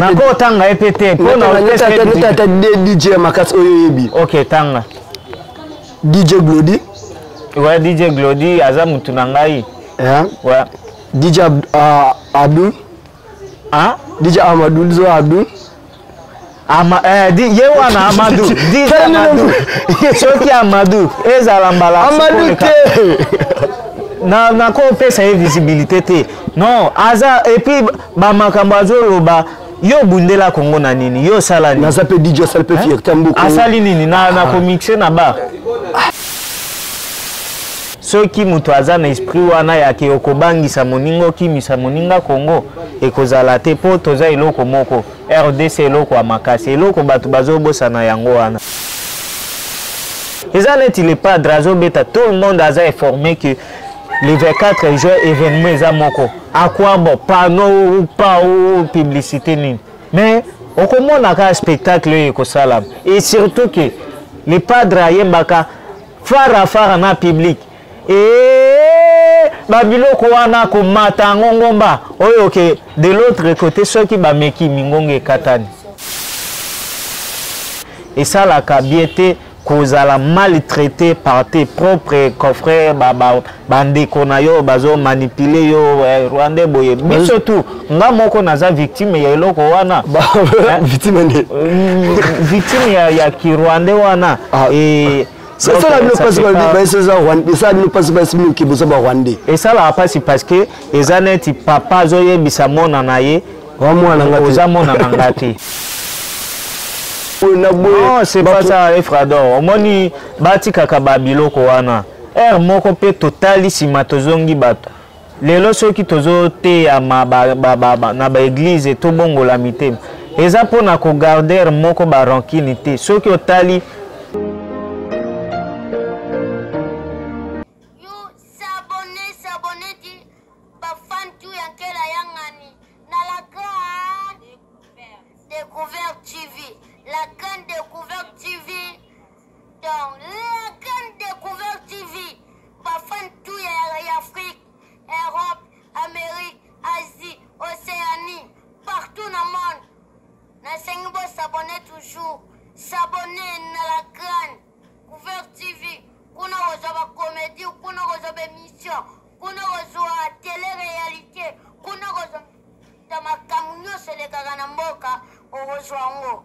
Nako tanga EPT. Tata DJ Makas Oyoyebi. Ok, tanga. DJ Glody. Ouais, DJ Glody, Aza Mutunangai. Ouais. DJ Abdul. Hein? DJ Amadou, Zo Abdul. Yewana Amadou. DJ Amadou. Soki Amadou. Ezalambala. Amadou na ko pesa visibilité te. Non, Aza et puis ba makambo azoloba yo bundela Congo na nini yo sala nini. Na zape DJ salpe fierté mboko. Asali nini na ko mixer na ba. Soki mutu aza na esprit wana ya ke okobangisa moningo kimisa moninga Congo ekozala te po toza eloko moko RDC eloko ya makasi eloko batu bazobosa na yango wana. Ezaleti le padre azobeta tout le monde aza informé que le 24 juin événement eza moko à quoi bon panneau ou pas ou publicité nini mais okomona ka spectacle ekosala et surtout que le padre ayembaka fara na public et babiloko wana komata ngongomba oyo ke de l'autre côté soki bameki mingongo ekatani et ça la kabiete kozala maltraité par tes propres confrères bande konayo bazo manipuler yo Rwanda boye mais surtout nga moko naza victime ya eloko wana victime ya ki Rwanda wana et ça la ne passe et ça la passe parce que ezaneti papa zoye bisamona naye wa mwana ngati ozamona ngati. Non, c'est pas ça, Efrador. Omoni bati kaka babiloko wana. Moko pe totali simatozongi bato. Lelo soki tozo te ya na ba église to bongo la mité. Eza pona ko garder moko ba rancune te. Soki otali s'abonner à la grande Couvert TV. Kuna reçoit comédie, kuna reçoit émission, kuna reçoit télé-réalité, kuna reçoit dans ma camion c'est les Kaganamboka, on reçoit en haut.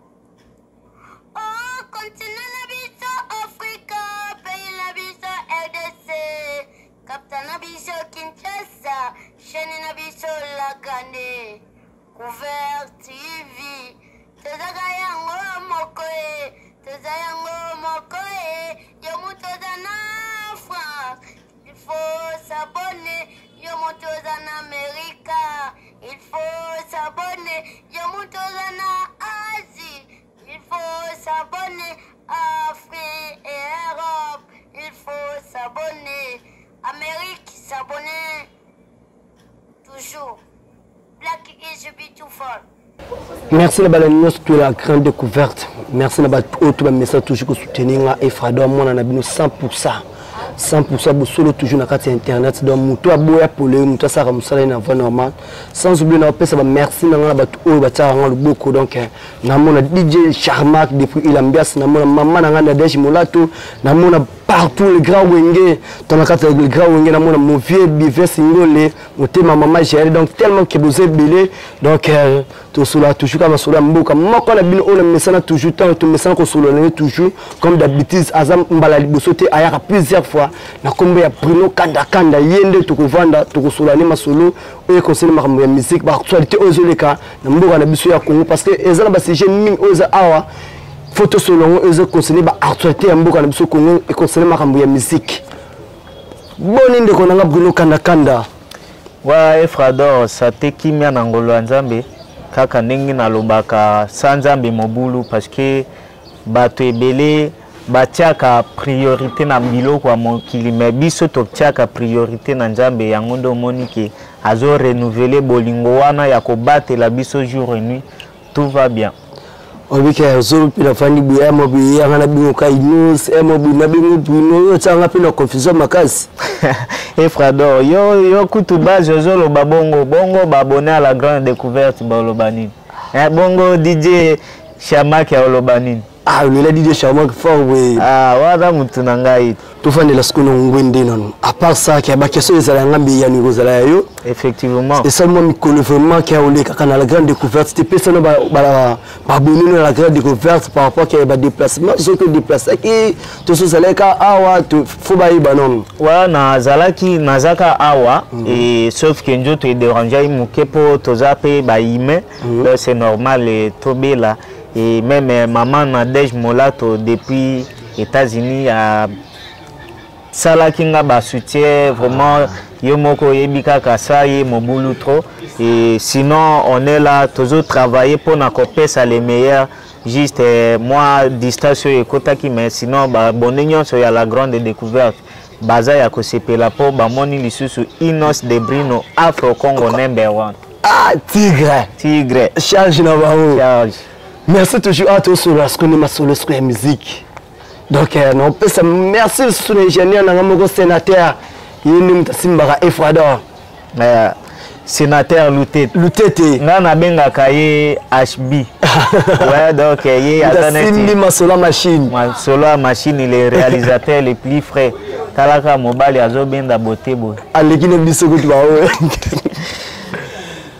Oh, continent Nabiso, Africa, pays Nabiso, RDC, Captain Nabiso, Kinshasa, chaîne Nabiso, la grande Couvert TV. Tezagayango mokoe, tezayango mokoe, yomutoza na France. Il faut s'abonner, yomutoza na Amérique. Il faut s'abonner, yomutoza na Asie. Il faut s'abonner Afrique et Europe. Il faut s'abonner Amérique, s'abonner toujours. Black is beautiful. Merci la surtout la grande découverte. Merci la message toujours que soutenir Efrador mon na bino 100% solo toujours na carte internet donc muto aboya pole muto sa ka musala na voie normale sans oublier na pesa ba merci na ngala batu oyo batara ngalo boko donc na mona DJ Charmac depuis Ilambias na mona maman na ngana Deji Molato na mona partout le grand wenge dans la carte le grand wenge na mona mon vieux bivé singolé motema maman géré donc tellement que vous êtes belé donc to solo toujours comme solo mboka moko na bino on mesana toujours tant to mesana ko solo toujours comme d'habitude azam mbala libosote ayaka plusieurs fois na kombe ya Bruno Kanda yende tukovanda tukosolani masolo oyo conseiller makambo ya musique ba actualité ozoleka na mboka na biso ya Congo parce que ezala ba sujet mingi oza awa photo solo ozo conseiller ba actualité ya mboka na biso Congo e conseiller makambo ya musique boni ndeko nanga Bruno Kanda wa Efrador sa te kimia na ngolo nzambe kaka ndenge na lobaka sanzambe mobulu parce que bato ebele batiaka priorité na biloko ya mokili mais biso totiaka priorité na nzambe yango ndo omoni ke azo renouveler bolingo wana ya kobatela biso jour et nuit tout va bien. Obike zo pina fandi buya mobi yanga na bingo ka news mobi na bingo buno tsanga pina confusion makasi. Efrador yo kutu base zo lo babongo bongo babonné à la grande découverte ba lo banini. bongo DJ Shamak ya Olobanini. Ah, le DJ Shamak fort oui. Ah, wada mutu na ngai. To fande la skono ngwende non. À part ça, qu'il y a ba question les ala ngambi ya ni kozala yo. Effectivement. C'est seulement mikolo vraiment qui a olé kaka na la grande découverte. C'était personne ba bonino na la grande découverte par rapport qu'il y a ba déplacement, ce que déplacer qui to so zaleka awa to faut ba iba non. Wa na zalaki nazaka awa et sauf que njo te déranger muke po to zape ba ime. C'est normal et tobe là. Et même maman Nadège Molato depuis États-Unis a Salakinga ba soutien vraiment yomoko yebika kasa ye mobulu trop et sinon on est là toujours travailler pour na copé ça les meilleurs juste moi distance et kotaki mais sinon ba bonenyo so ya la grande découverte baza ya ko sepela po ba moni lisusu Inos de Brino Afro Congo #1. Ah Tigre charge na ba charge. Merci toujours à tous sur la sconie sur la musique. Donc on peut se merci sur l'ingénieur Nangamoko sénateur Yini Simbara Efrador. Sénateur Lutete. Ngana benga kaye HB. Ouais donc yé Simbi Masola machine. Masola machine il est réalisateur le plus frais. Talaka mobile azo benda beauté bo. Alekine biso ko tuba o.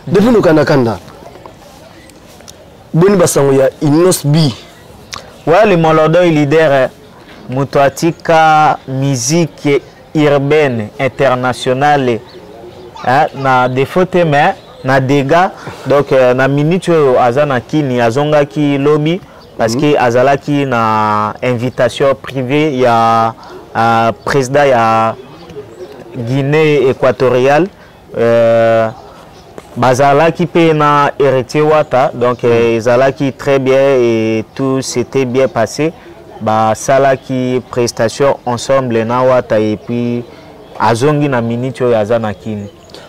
Depuis nous kanda. Boni basango ya Inos B. Ouais, le Molodo est leader Mutuatika musique urbaine internationale. Na défaut mais na dégâts donc na minute azana kini azonga ki lobby parce que azalaki na invitation privée ya président ya Guinée équatoriale Bazalaki pena héritier wata donc Zalaki très bien et tout s'était bien passé ba salaki prestation ensemble na wata et puis azongi na minute yo azana kini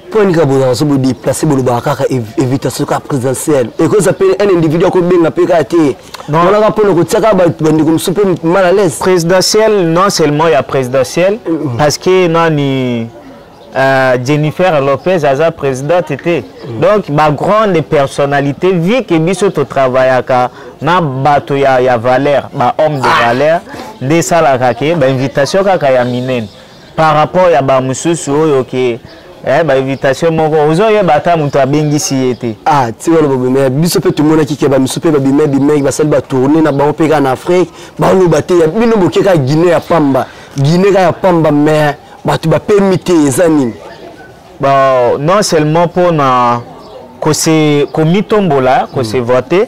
pour ni kaboza so bo déplacer bo bakaka invitation ka présidentielle et que ça peut un individu ko benga peka té non la pour ko tsaka ba bandi ko super mal à l'aise présidentielle non seulement il y a présidentielle parce que nani Jennifer Lopez Aza présidente était donc ma grande personnalité vu que biso to travaillaka na bato ya valeur ba homme de valeur de sala kake ba invitation kaka ya minen par rapport ya ba mususu oyo ke ba invitation moko ozoye bata muto abengisi ete ti wala bobe mais biso pe tout mona ki ke ba musupe ba bimé ba sel ba tourner na ba opeka na Afrique ba lo baté ya bino bokeka Guinée ya pamba mais tu vas permettre les animes. Bon, non seulement pour na komitombola, ko se voter,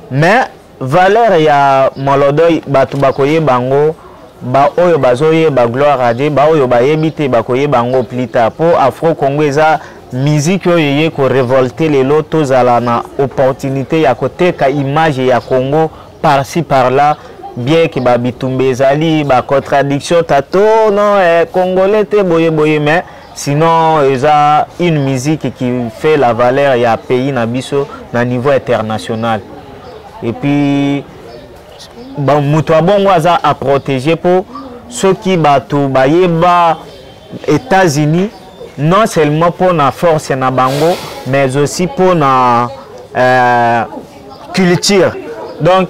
mais valeur ya Molodoy batu bakoye bango ba oyo bazoye ba gloire à Dieu ba oyo ba yebite bakoye bango plus tard pour Afro Congo eza musique oyo yeye ko révolter les lotos ala na opportunité ya côté ka image ya Congo par-ci par-là. Bien que ba bitumbe ezali ba contradiction tato non congolais te boye mais sinon eza une musique qui fait la valeur ya pays na biso na niveau international et puis ba muto bongo aza à protéger pour ceux qui batu bayeba États-Unis non seulement pour na force na bango mais aussi pour na culture donc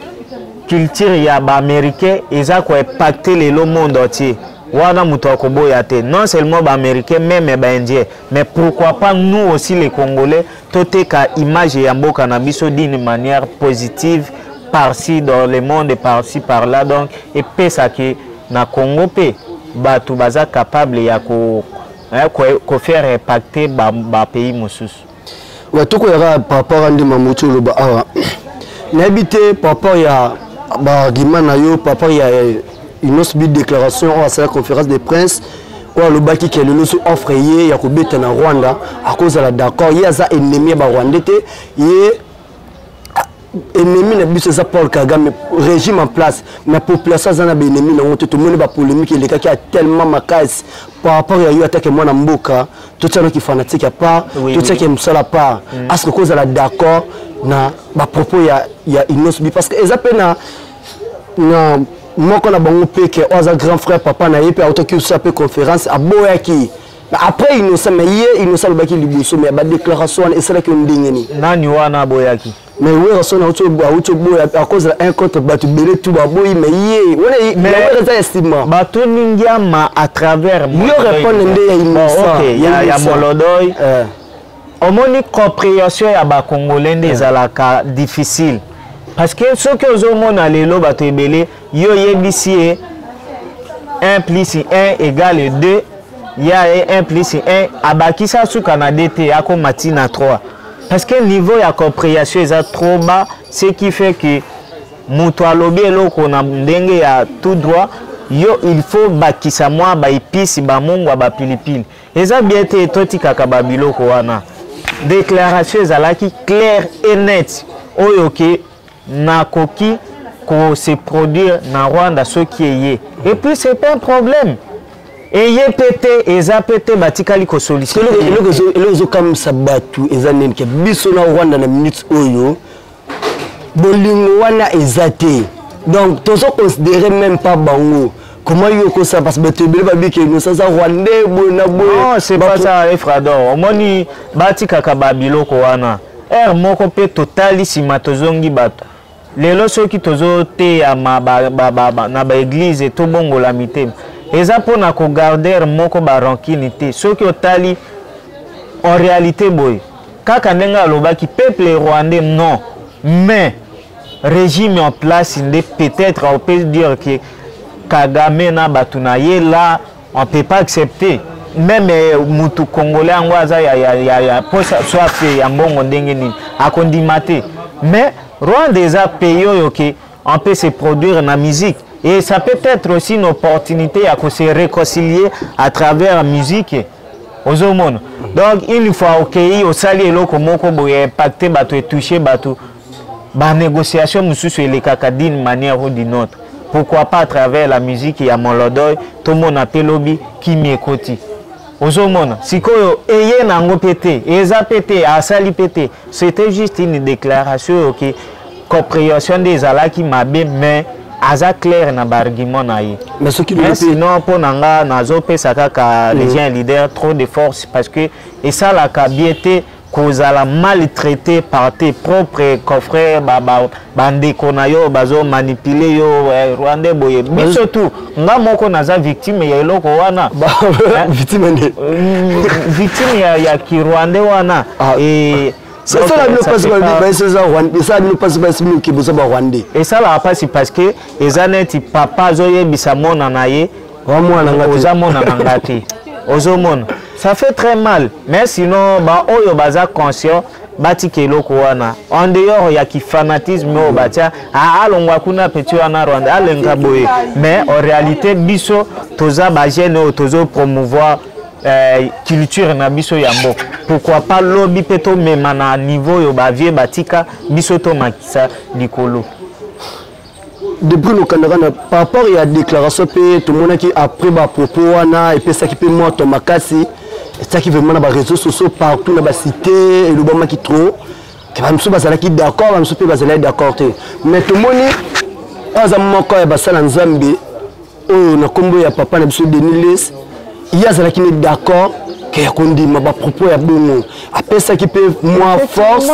culture ya ba américain eza ko impacter le monde entier wana muto akoboya te non seulement ba américain même ba indien mais pourquoi pas nous aussi les congolais toteka image ya mboka na biso d'une manière positive par-ci dans le monde et par-ci par-là donc et pesa que na Congo pe batu baza capable ya ko faire impacter ba pays mosusu ouais tout ko ya par rapport à ndima mutu lo ba awa n'habité par rapport ya ba gimana yo papa il y a une autre déclaration à la conférence des princes ou le baki qui est le sous offre il y a ko beta na Rwanda à cause de la d'accord il y a ça ennemi ba Rwanda te il ennemi na biso ça Paul Kagame régime en place mais population ça na ennemi na on tout le monde ba polémique les cas qui a tellement makas par rapport à yo attaque moi na mboka tout ça qui fanatique à part tout ça qui me seul à part à ce cause de la d'accord na ba propos ya Inosbi parce que ezapena na moko na bango peke oza grand frère papa na yepe autoki ça pe conférence a boyaki après Innocent mais hier Innocent le baki liboso mais ba déclaration et c'est là que ndingeni nani wana boyaki mais oui on a autre à cause un contre battu belé tout baboy mais mais ça estimant bato ningiama à travers yo répondre il y a Molodoy omoni compréhension ya ba congolais des alaka difficile parce que ce que zo mona lelo bato ebele yo yebisi 1 plus 1 égale 2 il y a 1 plus 1 abakisa su Canada te ako matina 3 parce que le niveau de compréhension est trop bas, ce qui fait que Moutoua Lobi eloko na ndenge ya tout droit, il faut bakisa moi ba épice ba mongo ba pilipili. Eza bien te toti kaka ba biloko wana. Déclaration ezalaki claire et nette. Oyo ke na koki ko se produire na Rwanda ce qui est. Et puis c'est pas un problème. Et y pété et ça pété batikali ko solliciter le comme ça batu ezanene ke biso na Rwanda na minute oyo bolingo wana ezate donc tozo considérer même pas bango comment yo ko ça parce que batu bele babike no ça rwandais bona bo non c'est pas ça efrador omoni batika ka babiloko wana moko pe totali sima tozongi bato lelo soki tozo te ya na ba église to bongo la mitema eza pona ko garder moko ba rankinité soki otali en réalité boy kaka ndenga alobaki peuple rwandais non mais régime en place peut-être on peut dire que Kagame na batuna ye là on peut pas accepter même mutu congolais angwaza ya posa soit fait ya mbongo ndenge nini akondimate mais Rwanda eza pays oyo on peut se produire na musique. Et ça peut être aussi une opportunité à se réconcilier à travers la musique aux hommes. Donc il faut au sali eloko moko boye impacter bato et toucher bato. Ba négociation mususu elekaka d'une manière ou d'une autre. Pourquoi pas à travers la musique ya Molodoy, tout le monde appelle lobby qui m'écoute. Aux hommes, si koyo eye nango pété, eza pété, asali pété. C'était juste une déclaration OK. Compréhension des alaki mabe mais aza clair na argument na ye mais ce qui sinon pour nanga nazo pesa kaka les gens leaders trop de force parce que et ça la kabiete kozala maltraité par tes propres confrères bandeko na yo bazo manipuler yo Rwanda boye mais surtout nga moko naza victime ya eloko wana victime ya ki Rwanda wana et c'est ça la et ça la passe parce que les années papa zoye bisamona naye ça fait très mal mais sinon ba oyo baza conscient batike loko wana en dehors ya ki fanatisme o batia alongwa kuna petit wana Rwanda alenga boye mais en réalité biso toza ba jeune tozo promouvoir culture na biso yambo pourquoi pas lobby peto même na niveau yo ba vie batika biso to makisa likolo depuis le Canada par rapport à la déclaration tout le monde qui après ba propos wana et puis ça qui peut moto makasi ça qui vraiment na ba réseaux sociaux partout na ba cité et le bon qui trop que ba mso bazala qui d'accord ba mso pe bazala d'accord mais tout le monde aza moko ya basala nzambe o na kombo ya papa na biso Denilis il y a cela qui est d'accord que ya kondima ba propos ya bongo après ça qui peut moins force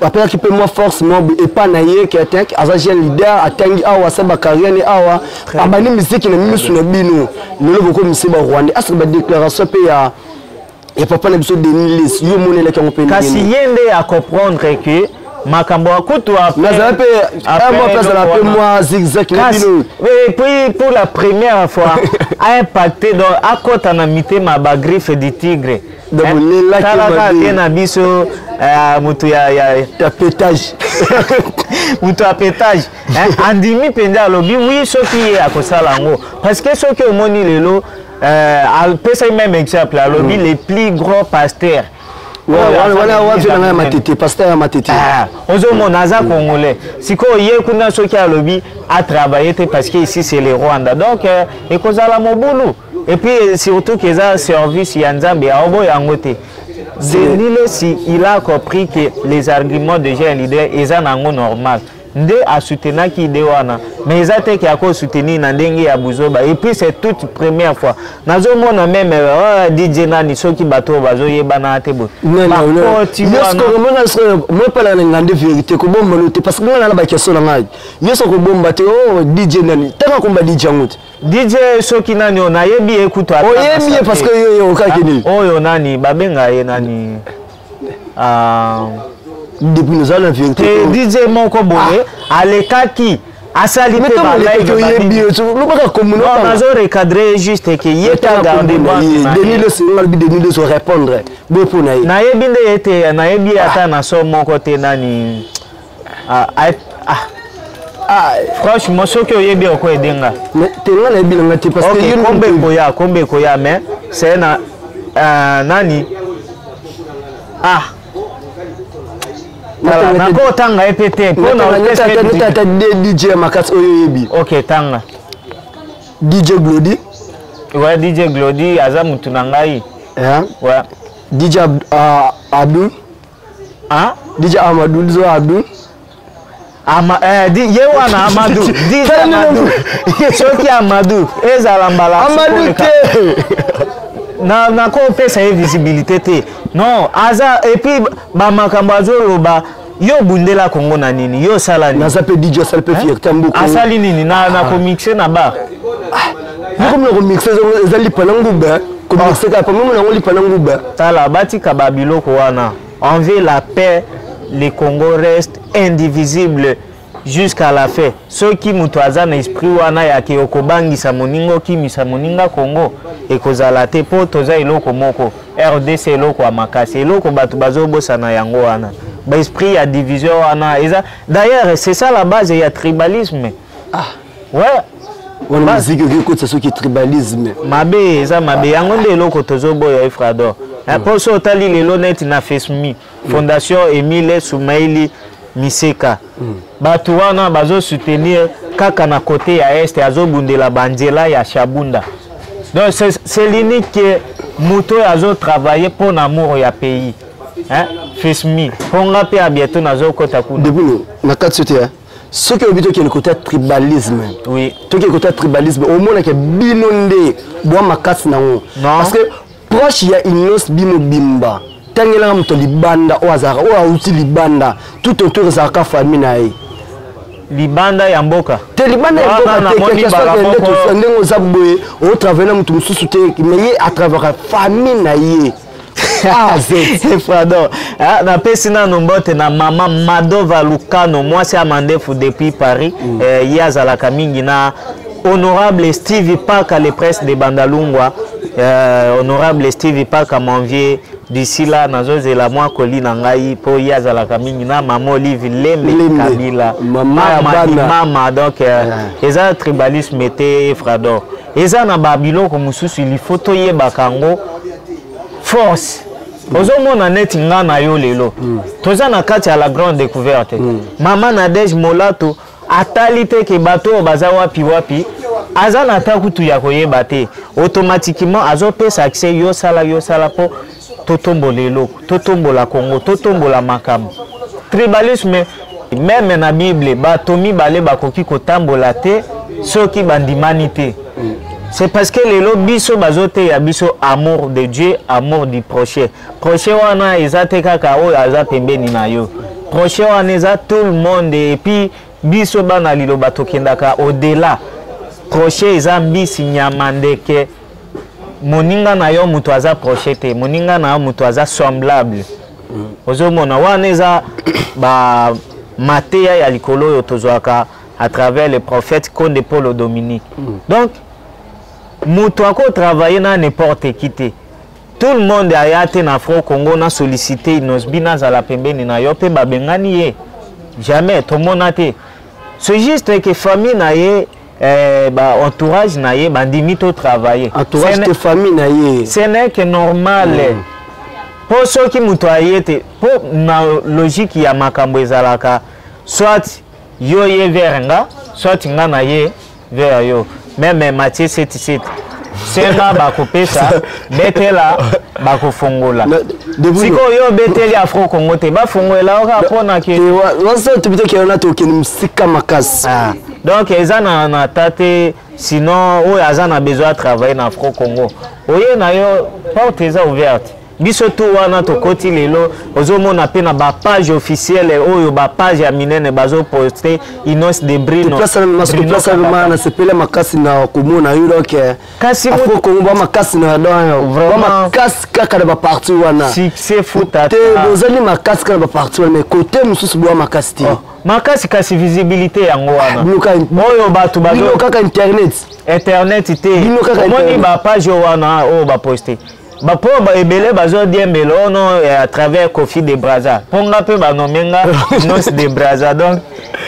après qui peut moins force moi et pas naie qui attaque aza leader atangi awa saba carrière ni awa abani musique na misu na bino lelo boko misiba Rwanda asa ba déclaration pe ya papa na biso Denilis yo monela ki on peut kasi yende à comprendre que makambo akutwa nazape moi place la peu moi zigzag et puis pour la première fois a impacté donc à côté na mité ma ba griffe du tigre donc là qui na biso mutu ya pétage mutu ya pétage andimi penda lobi oui soki akosala ngo parce que soki omoni lelo al pesa même exemple lobi les plus gros pasteurs voilà matete pasteur matete ozomo naza congolais siko ye kuna soki alobi a travaillé parce que ici c'est le Rwanda donc et kozala mobulu et puis surtout que ça service ya nzambe aobo yangote Denilis il a compris que les arguments de jeunes leaders ils en ont normal nde asoutenaki idée wana mais eza te ki ako soutenir na ndenge ya buzoba et puis c'est toute première fois nazomona même DJ nani soki bato bazoyebana te bo moi pas la ngande vérité ko bomba noté parce que moi na ba question na ngai yeso ko bomba te oh DJ nani tanga komba DJ ngote DJ soki nani on ayebi écoute oyemi parce que yo okakini oyo nani babenga ye nani depuis nous allons vérité DJ moko boye alekaki asali te ba live on a recadrer juste que yeta garder bon Denis le Seigneur bi Denis de répondre bepo na ye na yebi nde ete na yebi ata na so moko te nani franchement ce que yebi oko edenga te ngala yebi nga te parce que kombe koya mais c'est na nani nako tanga epete pona tata DJ makas oyo yebi OK tanga DJ Glody ouais DJ Glody aza mutu na ngai ouais DJ Abdul DJ Amadou zo Abdul ye wana Amadou DJ Amadou soki Amadou ezala mbala Amadou te na ko pesa visibilité te non aza et puis ba makambo azoloba yo bundela Congo na nini yo sala nini na zape DJ salpe fierté mboko asali nini na ko mixer na ba comme le remixer ezali pananguba ko mixer ka pamwe na ngoli pananguba tala batika babiloko wana on veut la paix le Congo reste indivisible jusqu'à la fin ceux qui mutuaza na esprit wana ya ke okobangisa moningo kimisa moninga Congo ekozala te po toza eloko moko RDC eloko ya makasi eloko bato bazobosana yango wana ba esprit ya division wana eza d'ailleurs c'est ça la base ya tribalisme ouais on musique qui écoute c'est ce qui tribalisme mabe eza mabe yango nde eloko tozoboya Efrador pour ça otali lelo net na FESMI Fondation Emile Soumaili Miseka bato wana bazo soutenir kaka na côté ya est azobundela banjela ya Shabunda donc c'est l'unique que moto azo travailler pour l'amour ya pays FESMI ponga pe a bientôt nazo kota kuna depuis na katsote ce qui obito qui est le côté tribalisme oui tout qui est côté tribalisme au moins que binonde bois makasi na ngo parce que proche ya inos bimo bimba tangela mto libanda o azara o auti libanda tout autour za ka famille na ye libanda ya mboka te libanda ya mboka te que ndengo zabwe o travailler mutu mususu te mais à travers famille na ye Efrador na pesi na nombote na mama Madova Lucano moi c'est Amandefu depuis Paris yazalaka mingi na honorable Stevie Paka le presse de Bandalungwa honorable Stevie Paka m'envier d'ici là nazozela moi koli na ngai po yazalaka mingi na mama Olive Lembe Kabila mama donc eza tribalisme te Efrador eza na babiloko mususu il faut toyeba kango force ozomona neti nga na yo lelo toza na kati ya la grande découverte mama Nadège Molato atali te ke bato baza wapi aza na takutu ya koyeba te automatiquement azopesa accès yo sala po totombola eloko totombola Congo totombola makambo tribalisme même na Bible bato mibale bakoki kotambola te soki bandimani te c'est parce que les biso bazote ya biso amour de Dieu amour du prochain wana ezate kaka o aza pembeni na yo prochain wana eza tout le monde et puis biso bana lilo batokendaka au-delà prochain eza mbisi nyama ndeke moninga na yo mutu aza prochain te moninga na yo mutu aza semblable ozomona wana eza ba mateya ya likolo yo tozwaka à travers les prophètes Konde Paul Dominique donc mutu ako travailler na n'importe qui te tout le monde ayate na Front Congo na sollicité inosbina za la pembeni na yo pe babengani ye jamais tomona te c'est juste que famille na ye entourage na ye bandimi to travailler entourage de famille na ye ce n'est que normal pour ceux qui mutu ayete pour na logique ya makambo ezalaka soit yo ye vers nga soit nga na ye vers yo même Matthieu 7:7 senga bakopesa betela bakofungola siko yo beteli Afro Congo te bafungola oka pona ke wasa tubito ke na to ke musika makasi donc eza na tate sinon o azana besoin de travailler na Afro Congo oye na yo porte eza ouverte biso tu wana to koti lelo ozomona pe na ba page officielle oyo ba page ya minene bazo poster Inos de Brino place na sepele makasi na komona yo donc kasi Afro Congo ba makasi na don vraiment makasi kaka ba parti wana succès futa te bozali makasi kaka ba parti wana mais côté mususu bo makasi te makasi kasi visibilité yango wana oyo bato bazo kaka internet te omoni ba page wana oyo ba poster bapo ebele bazo dire melono à travers Kofi de Braza ponga pe banomenga Inos de Braza donc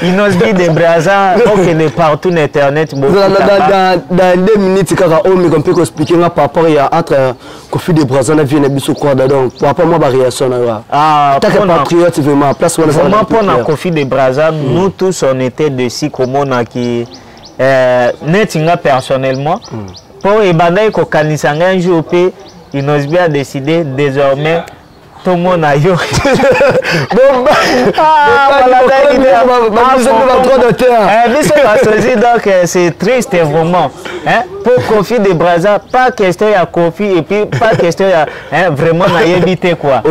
Inos de Braza ok ne partout sur internet dans 2 minutes kaka o me peut expliquer par rapport entre Kofi de Braza na vie na biso quoi donc pour rapport moi ba réaction na tant que patriote vraiment place wana vraiment pour na Kofi de Braza nous tous on était dessus comme on a qui netinga personnellement pour ebanda ko kanisanga un jour pe Inos a décidé désormais tout le monde a eu. Donc c'est triste vraiment. Pour Kofi de Braza, pas question il y a Kofi et puis pas question il y a vraiment à éviter quoi. On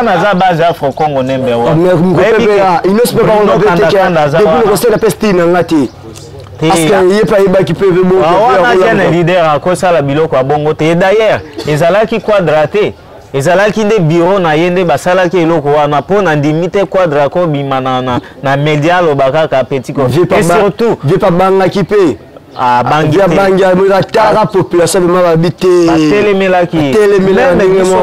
a base Afro Congo number 1. Inos peut pas parce qu'il n'y a pas de qui peut venir. On a un leader à cause de la biloko à Bongo. Et d'ailleurs, ils allaient qui quadraté. Ils allaient qui des bureaux na yende basala qui loko wana pour na limiter quadrako bimana na média lo baka ka petit ko. Et surtout, je pas banga qui peut. Ah bangi banga la tara population de mabité. Telemela qui. Telemela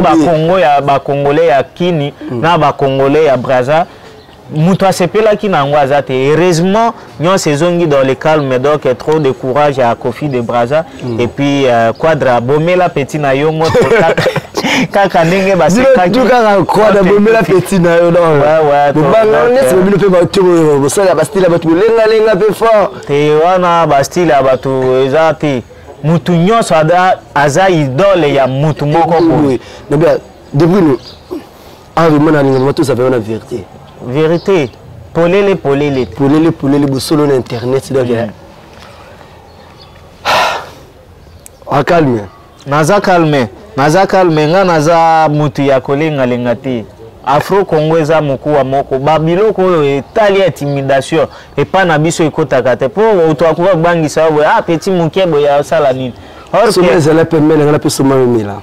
ba Congo ya ba Congolais ya Kini na ba Congolais ya Braza. Moutoua sepela qui n'a pas été. Heureusement, nous saison dans le calme, donc trop de courage à Kofi de Braza et puis Quadra bomé la petite na yo moto kaka ndenge ba seka tout kaka Quadra bomé la petite na yo donc ouais bon laisse le bilo pe ba to ça la bastille ba to lenga pe fort te wana bastille ba to ezati mutu nyonso aza idole ya mutu moko oui donc bien depuis nous ah vraiment na tout ça fait une vérité. Vérité, polele bosolo na internet donc calme naza calme nga naza mutu ya kolenga lenga te Afro Congo eza mokuwa moko babiloko oyo etali intimidation epa na biso ekotaka te po to akuba bangisa ah petit mukebo ya sala nini or que ezala pembe na peso mamela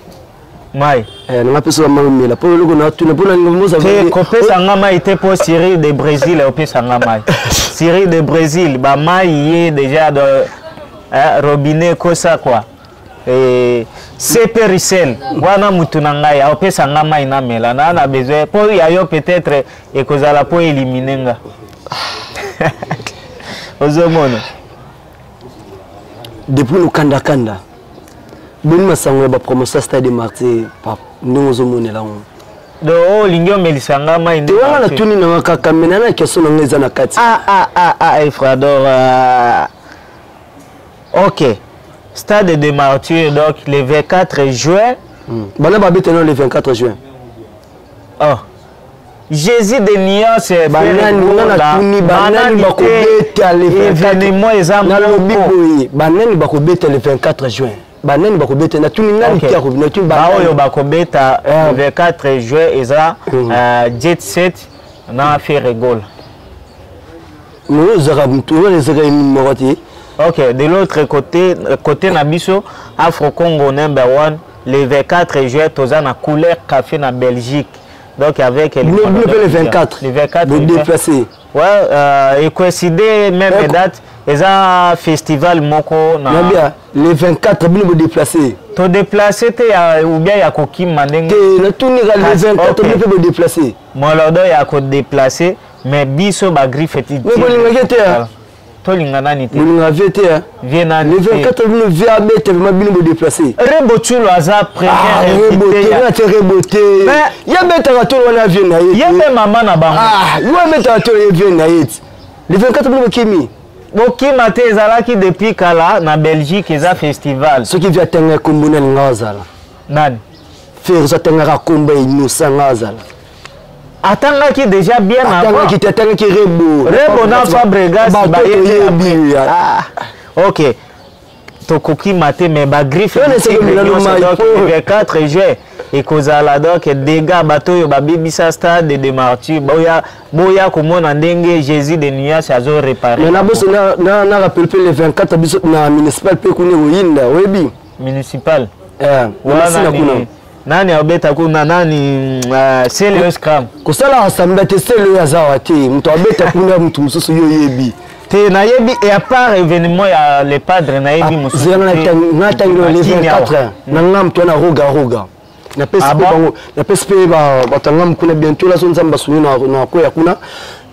mai na peso mamela po loko na tuna pona ngomoza te kopesa ngama ite po Syrie de Brésil opesa ngama Syrie de Brésil ba mai ye déjà de robinet kosa quoi c'est Pericel wana mutu na ngai opesa ngama ina mela na besoin po ya yo peut-être ekozala po éliminer nga ozomona depuis le kanda boni masango ba promotion stade Martyr pap ndongo monela on do lingio melisanga mai ndio wana tuni na kaka menana keso na ngeza na kati Efrador OK stade de Martyr donc le 24 juin bana babete non le 24 juin Jésus de nuance banani bakobeta le 24 juin banani bakobeta na tuni nani ki akobina tuni baoyo bakobeta le 24 juin eza jet set na faire rigole nous zara mutu les zara numéroté. OK de l'autre côté Nabiso Afro Congo number 1 le 24 juin toza na couleur café na Belgique. Donc avec le 24 vous déplacer ouais et coïncider même date et un festival moko na bien le 24 vous déplacer to déplacer te ou bien ya koki mandenge na tuni le 24 vous peut déplacer molodo ya ko déplacer mais biso ba griffe ti tolingana ni te molinga vete viena le 24 vous via bete mabino bo déplacer rebotulo aza premier rebote ya beta ka tolo wana viena ye yebe mama na bango yo beta ka tolo viena yet le 24 vous kimi bokima te ezalaki depuis kala na Belgique eza festival ce qui vient tenga kombona ngazala nani faire ça tenga komba innocent ngazala atangaki déjà bien avant atangaki rebo na Fabregas bayebi ok tokoki maté mais ba griffe le 4 juin et kozala donc dégâts bato yo babibisa stade de martyr boya komona ndenge Jésus de Nias azo réparer mais na boso na rappel le 24 biso na municipal pe kuni oyinda webi municipal wana kuna nani abeta kuna nani Célio Scrum kosala assemblée te Célio azawati mtu abeta kuna mtu mususu yo yebi te na yebi et à part événement ya les padres na yebi mususu na tango le 24 na ngam to na roga na pesi bango na pesi ba batangam kuna bientôt la zone zamba sunu na ko ya kuna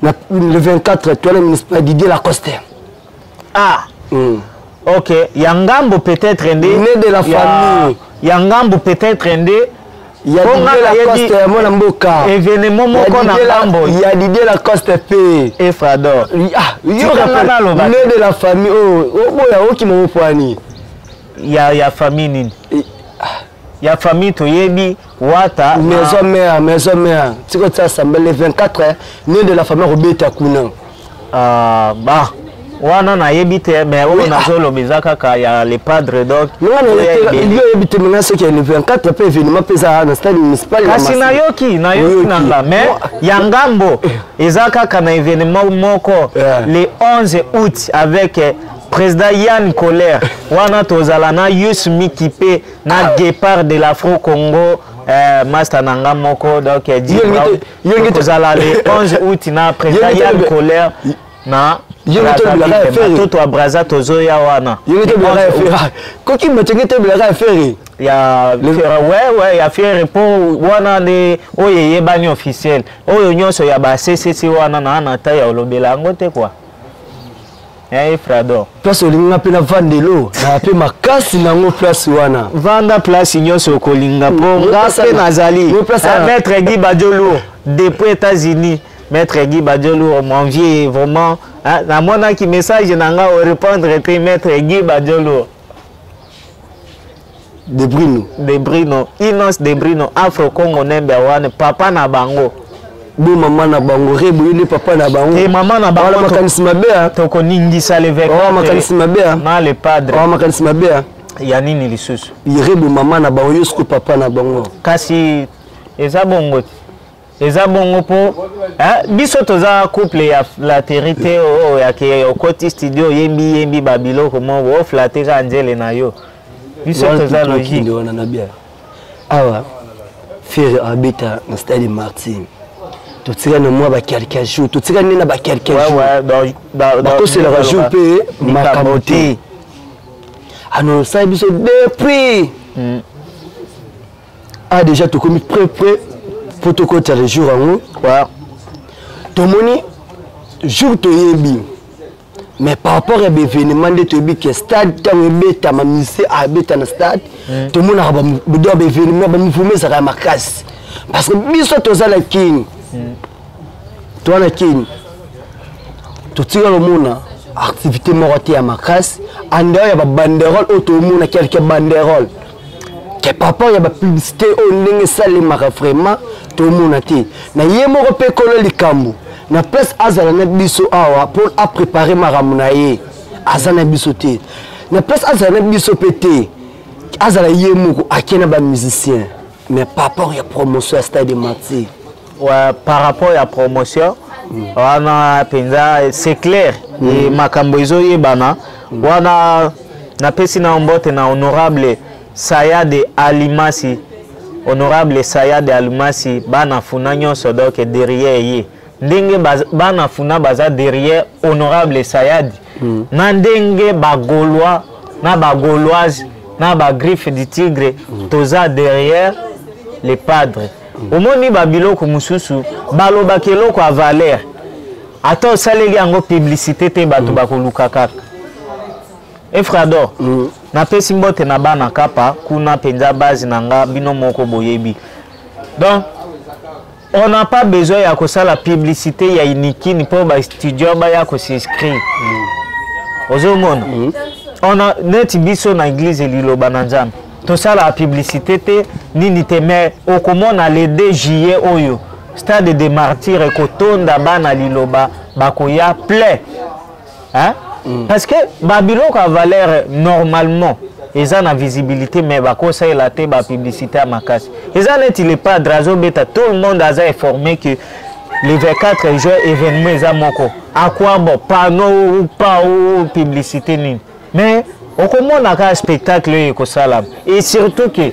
na le 24 to la municipal Didier Lacoste ok yangambo peut-être ndé de la famille yangambo peut-être ndé il y a Didier Lacoste mona mboka événement moko na ngambo il y a Didier Lacoste pe et Frador yo rappelle de la famille boya okimo pwani ya famille nini ya famille toyebi wata maison mère tiko tsa assemblée le 24 né de la famille Robeta kuna bah wana na yebi te mais on a zolo bezaka ka ya les padres donc il y a yebi te maintenant ce qui est le 24 pe événement pesa na stade municipal kasi na yoki nanga mais yangambo ezaka kana événement moko le 11 août avec président Yann Colère wana tozala na Yus Mikipe na Guépard de l'Afro-Congo master nanga moko donc tozala le 11 août na président Yann Colère na toto abraza tozoya wana koki matengete bilaka faire ya ouais ya faire po wana ne oyeye bani officiel oyo nyonso ya ba CCC wana na anata ya olobela ngo te quoi Frador place olinga pe na vandelo na pe makasi nango place wana vanda place nyonso kolinga po ngape nazali maître Guy Badiolo depuis États-Unis maître Guy Badiolo m'envie vraiment na mona ki message nanga au répondre te maître Guy Badiolo de Brino Inos de Brino Afro Congo number 1 papa na bango bo mama na bango rebo ile papa na bango et maman na bango wala makanisi mabea to koningisa le vek makanisi mabea na le padre makanisi mabea ya nini lisusu rebo mama na bango yosko papa na bango kasi eza bongo po biso toza couple ya flatérité ya ke okoti studio yembi babilo komo o flatter ka njele na yo biso toza logique wana na bia awa faire habita na stade Martin totika na moi ba quelques jours totika na ba quelques jours donc c'est le rajout pe makabote ano ça biso depuis déjà to commis prêt protocole le jour en to moni jour to yebi mais par rapport à l'événement de tobi que stade ta beta ma mise à beta na stade to mona ba do événement ba mfume za makasi parce que biso to za la king to na king to tira le mona activité morati à makasi anda ya ba banderole auto mona quelques banderoles que papa ya ba publicité o ndenge sali maka vraiment to mona ti na yemo ko pe kolo likambo na place azala na biso awa pour a préparer maramuna ye azana biso te na place azala na biso pété azala yemo ko akena ba musicien mais par rapport à promotion à stade Martyr par rapport à promotion wana penza c'est clair et makambo izo yebana wana na pesi na mbote na honorable Sayad Alimasi honorable Sayad Alimasi bana funa nyonso donc derrière ye ndenge bana funa baza derrière honorable Sayad na ndenge bagolois na bagoloise na ba griffe du tigre toza derrière les padres omoni babiloko mususu baloba keloko a valeur ata osaleli yango publicité te bato bakoluka kaka Frador na pesi mbote na bana kapa kuna penza base nanga bino moko boyebi donc on n'a pas besoin ya kosala publicité ya inikini pour ba studio ba ya ko s'inscrire ozomona on a net biso na église liloba na nzambe tout ça la publicité te nini te mais okomona le 2 juillet oyo stade de martyrs ekotonda bana liloba bakoya plein hein parce que babiloko a valeur normalement ils ont la visibilité mais bakosa la te ba publicité à makasi ils ont net il est pas drazo beta tout le monde a informé que les 24 juin événement eza moko à quoi bon panneau ou pas ou publicité nini mais au comment on a un spectacle ekosala et surtout que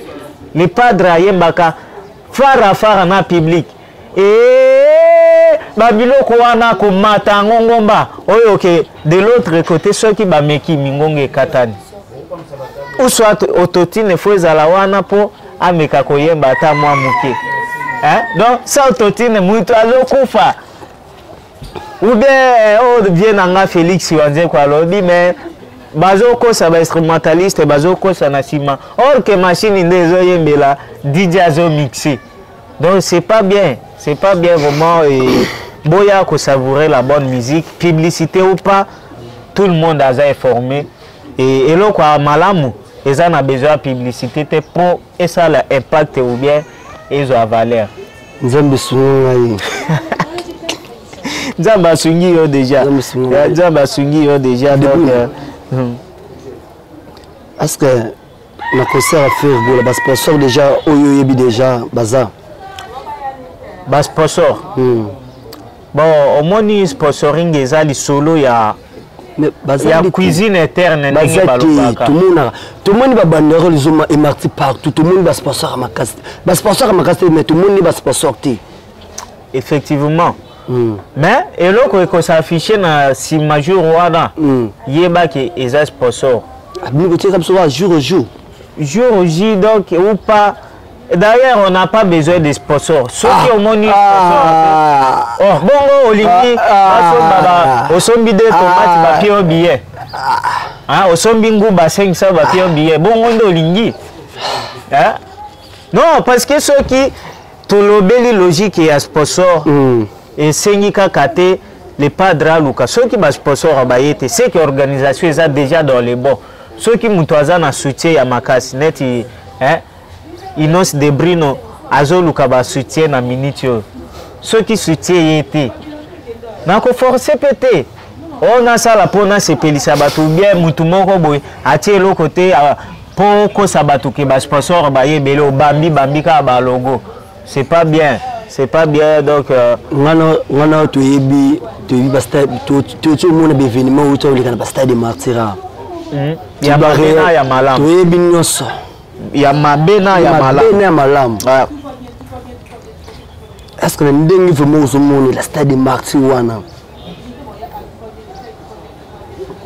les padres ayembaka fara na public et babiloko wana ko mata ngongomba oyo ke de l'autre côté ceux qui ba meki mingonge katani ou soit autotune faut ezala wana po ameka koyemba ata mwa muke hein donc ça autotune muito alokufa ou bien oh bien anga Félix wanze kwa lobby mais bazoko ça ba instrumentaliste bazoko ça na sima or que machine ndezo yembela DJ azo mixer donc c'est pas bien vraiment et boya ko savourer la bonne musique publicité ou pas tout le monde a informé et là quoi malamu ils ont besoin de publicité pour et ça l'impact ou bien ils ont valeur nzambe sungai nzamba sungi yo déjà nzamba sungi yo déjà donc est-ce que na concert à faire pour la sponsor déjà oyo yebi déjà baza bas sponsor bon au moins sponsoring eza li solo ya cuisine interne ndenge balobaka tout le monde va banderole les hommes et marti partout tout le monde va sponsor à makasi mais tout le monde va sponsor effectivement mais eloko eko s'afficher na si major wana yeba ke eza sponsor abini ko comme ça jour au jour donc ou pas. D'ailleurs, on n'a pas besoin de sponsors. Ceux qui ont mon sponsor. Oh, bon, Olingi, au sombi de tomates, papier au billet. Au sombi ngouba 500 papier au billet. Bon, on Olingi. Non, parce que ceux qui, tout le bel logique et sponsor, et Sengika Kate, les padres Luka, ceux qui sont sponsors à Bayete, c'est que l'organisation est déjà dans les bons. Ceux qui m'ont na soutien à Makasi, net, Inos de Brino, Azo Lukaba soutien na minitio. Ceux qui soutiennent été. Nako forcé pété. On a ça la pona se pelisabatu bien mutumoko boy. Atie l'autre côté pour sabatu ke ba sponsor ba yebelo bambi ka ba logo. C'est pas bien. Donc ngana to yebi ba stade to mona be événement ou to le kana ba stade de martyra. Ya barena ya malam. To yebi nyoso. Ya mabena ya malam. Est-ce que nous avons la stade de martyr wana?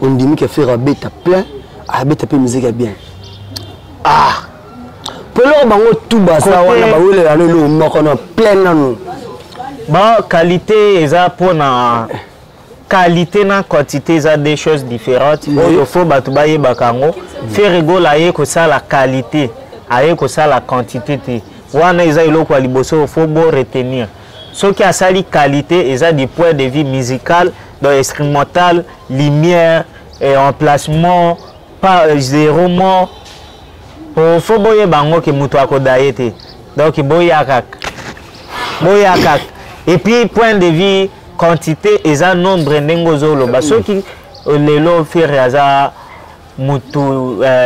On dit que faire un bête plein, un bête plein musique bien. Pour le tout bas ça wana plein nous. Bon qualité eza pour na qualité na quantité eza des choses différentes. Il faut batu baye bakango faire rigoler que ça la qualité aye que ça la quantité. Wana eza iloko liboso faut bon retenir. Ce qui a sali qualité eza du point de vue musical, donc instrumental, lumière et emplacement, pas zéro mot. Faut boye bango que muto akodaye. Donc boyakak. Et puis point de vue quantité et un nombre d'engozolo. Ceux qui les l'ont fait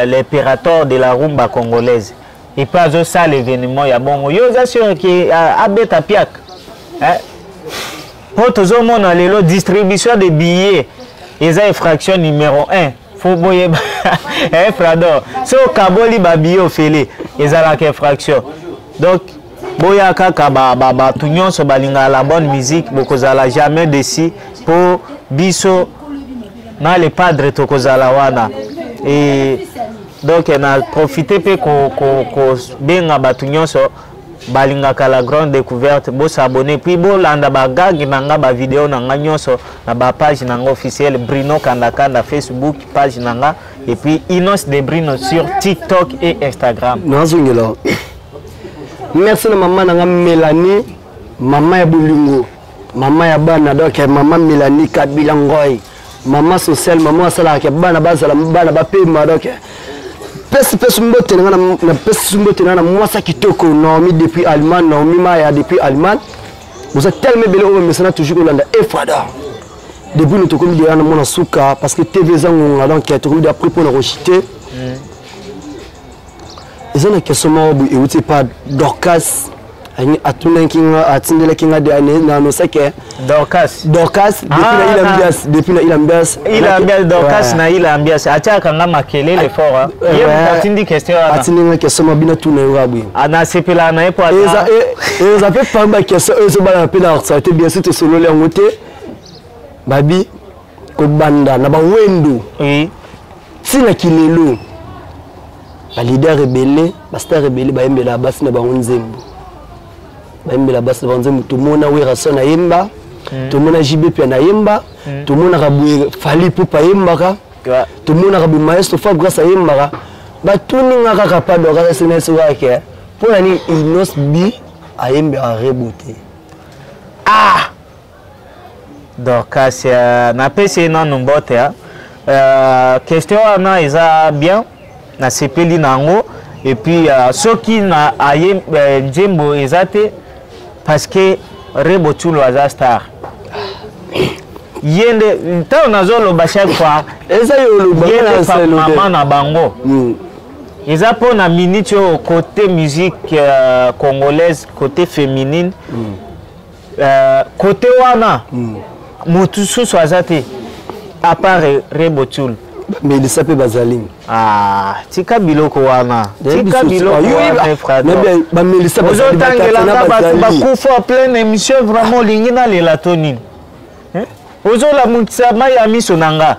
l'opérateur de la rumba congolaise. Et pas ça l'événement, il y a bon. Yo assure qui a bête à piak. Pour tout le monde, la distribution de billets, ils ont fraction numéro 1. Faut boyer Frador. So kaboli ba billet au félé, ils ont la fraction. Donc boya kaka ba tout nyonso balinga la bonne musique, bokozala jamais déci pour biso na les padres tokozala wana. Et donc on a profité pe ko benga batu nyonso balinga la grande découverte bo s'abonner puis bo landa ba gag nanga ba vidéo nanga nyonso na ba page nanga officielle Brino Kandakanda Facebook page nanga et puis Inos de Brino sur TikTok et Instagram. Nazungelo. Merci na maman nanga Mélanie, maman ya Bulingo, maman ya bana donc maman Mélanie Kabila Ngoy. maman sociale maman asala ke bana bazala bana bapema donc pesi mbote na pesi mbote na mwasa kitoko Naomi depuis Allemagne Naomi Maya depuis Allemagne vous êtes tellement belé au mesana toujours Olanda Efrada depuis nous tokomi dire na mona suka parce que TV zango donc tu as appris pour le rejeter ils ont question mo et vous pas Dorcas atuna kinga atindela kinga de na no sake Dorcas depuis na Ilambias Dorcas na Ilambias acha kanga makelele fort ye atindi question ana atindinga question mabina tuna wabu ana sepela na epo eza eza pe pamba question eza bana pe na sorte bien sûr solo le ngote babi ko banda na ba wendo oui sina kilelo ba leader rebelle ba star rebelle ba yembela basi na ba nzembo la base de Vanzem, tout le monde a eu raison à Yemba, tout le monde a JB puis à Yemba, tout le monde a raboué Fali pour pas Yemba, tout le monde a raboué Maestro Fab grâce à Yemba. Bah tout le monde a capable de regarder ce que pour l'année il n'ose bi à Yemba à rebooter. Ah! Donc c'est n'a pas essayé non non botte question na isa bien na sepeli nango et puis ceux qui na aye Njembo ezate parce que Rebotulo aza star yende ta nazolo ba chaque fois eza yo lo maman na bango eza po na minute côté musique congolaise côté féminine côté wana mutu susu azate à part Rebotulo mais il s'appelle Bazaling. Ah, tika biloko wana. Tika biloko wana frère. Mais Melissa Bazaling. Bakufa plein émission vraiment lingina le latonine. Ozo la mutsama ya miso nanga.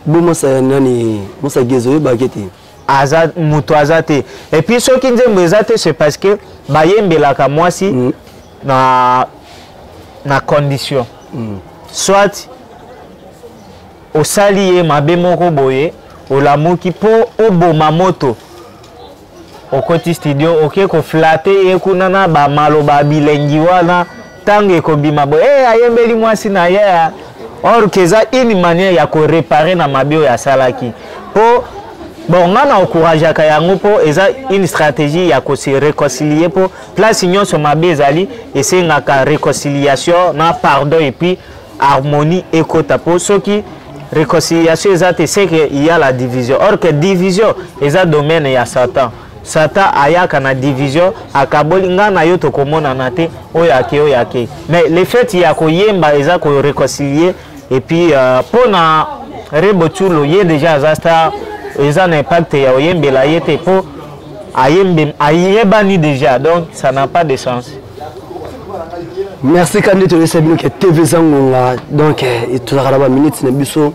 Bomo sa nani, mosa gezo baketi. Azat muto azate. Et puis ce qui nzembo ezate c'est parce que bayembelaka mwasi na condition. Soit au salier mabe moko boye au lamuki po oboma moto au côté studio ok ko flatter et kunana ba maloba bilengi wana tangue ko bima boye ayembeli mwasi na ya or keza une manière ya ko réparer na mabe ya salaki po bon ngana encourager ka yango po eza une stratégie ya ko se réconcilier po place nyonso mabe ezali esenga ka réconciliation na pardon et puis harmonie ekota po soki réconciliation c'est qu'il y a la division. Or que division est un domaine il y a Satan. Satan ayaka na division akabolinga na yo to komona nate oyake. Mais le fait il y a ko yemba eza ko réconcilier et puis pour na Rebotulo yé déjà azasta eza un impact ya oyembela yete po ayebani déjà donc ça n'a pas de sens. Merci quand tu es venu que TV Zangonga donc et tout la raba minute na biso.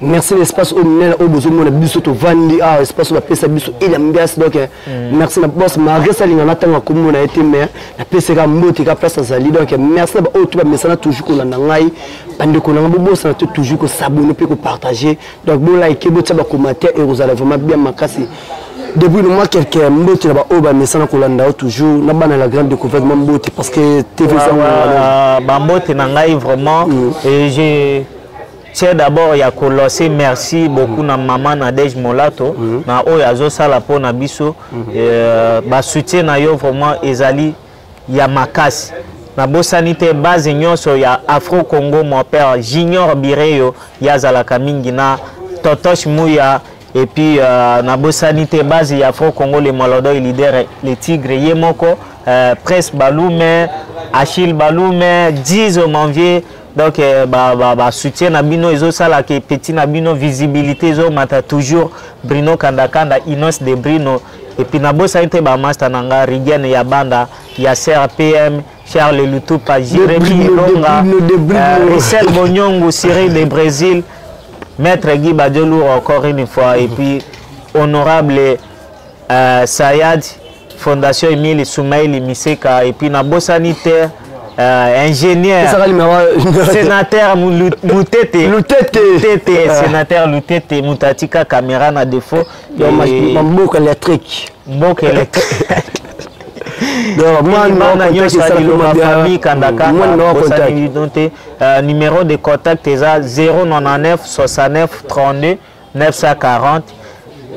Merci l'espace au minel au besoin na biso to vandi ah espace la pesa biso il ambiance donc merci na boss malgré ça linga natanga komo na été mais na pesa ka mboti ka place azali donc merci ba auto ba mesana toujours ko landa ngai bande ko na boss na toujours ko s'abonner pe ko partager donc bon like bo taba commentaire et vous allez vraiment bien makasi. Depuis le mois quelqu'un mboti na ba oba mesana ko landa toujours na bana la grande découverte mboti parce que TV Zangonga ba mboti na ngai vraiment et j'ai tiens d'abord ya kolosé merci beaucoup na maman Nadège Molato na oyazo sala po na biso ba soutien na yo vraiment ezali ya makasi na bosanité base nyonso ya Afro Congo mon père Junior Bireyo ya zalaka mingi na Totosh Mouya et puis na bosanité base ya Afro Congo les Malodo et leader les Tigres Yemoko Presse Balume Achille Balume 10 Manvier. Donc soutien na bino ezo sala ke petit na bino visibilité zo mata toujours Bruno Kandakanda Inos de Bruno et puis na bosa ite ba master nanga Rigiane ya banda ya CRPM Charles Lutupa Jérémy Longa Richel Bonyongo Cyril de Brésil Maître Guy Badiolou encore une fois et puis honorable Sayad Fondation Emile Soumaïli Miseka et puis na bosa nite ingénieur, sénateur Loutete, sénateur Loutete, Moutatika caméra na défaut. Mbok électrique. Mbok électrique. numéro de contact est 099 69 32 940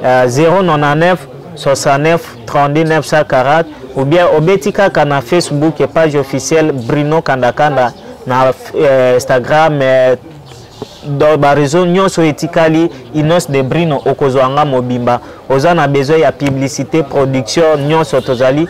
099 69 32 940 ou bien Obetika kana Facebook et page officielle Bruno Kandakanda na Instagram dans la réseau nyonso etikali Inos de Bruno okozwanga mobimba ozana besoin ya publicité production nyonso tozali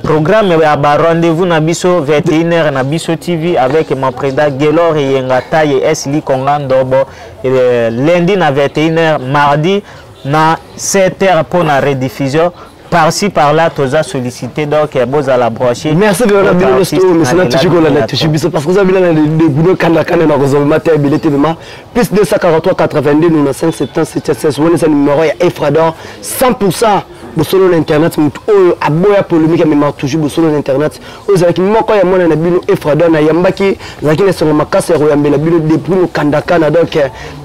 programme ya ba rendez-vous na biso 21h na biso TV avec mon président Gelor Yengata et Esli Kongandobo lundi na 21h mardi na 7h pour la rediffusion par-ci par-là tous a sollicité donc beaux à la brocher. Merci de la bien nostro mais c'est toujours la touche parce que vous avez là de Bruno Kandakana na réseau matin habilité vraiment plus 243 82 95 77 16 on est numéro ya Efrador 100% bosolo l'internet mutu oyo aboya polémique mais toujours bosolo l'internet ozalaki moko ya mona na bino Efrador na yambaki zaki na songa makasa ya yambela bino de Bruno Kandakana donc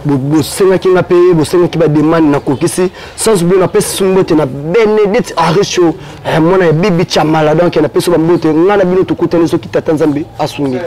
bosenga ki ngape bosenga ki ba demande na kokisi sans oublier na pesi sumbote na Benedict Arisho mona ya Bibi Chamala donc na pesi ba mbote ngana bino tukutene so kitata Nzambe asungi